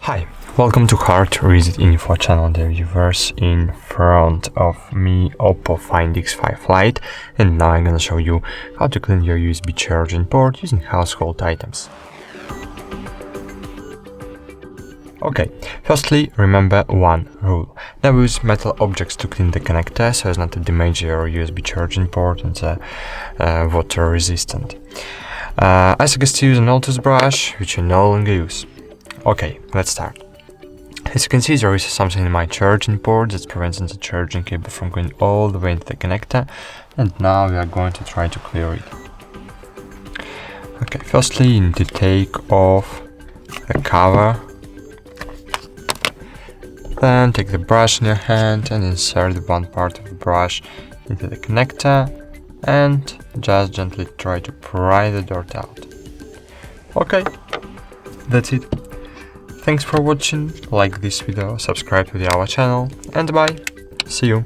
Hi, welcome to HardReset.Info channel, dear viewers. In front of me OPPO Find X5 Lite, and now I'm gonna show you how to clean your USB charging port using household items. Okay, firstly, remember one rule. Never use metal objects to clean the connector so as not to damage your USB charging port and water resistant. I suggest to use an old toothbrush, which you no longer use. Okay, let's start. As you can see, there is something in my charging port that prevents the charging cable from going all the way into the connector, and now we are going to try to clear it. Okay, firstly you need to take off the cover, then take the brush in your hand and insert one part of the brush into the connector and just gently try to pry the dirt out. Okay, that's it. Thanks for watching, like this video, subscribe to our channel, and bye, see you!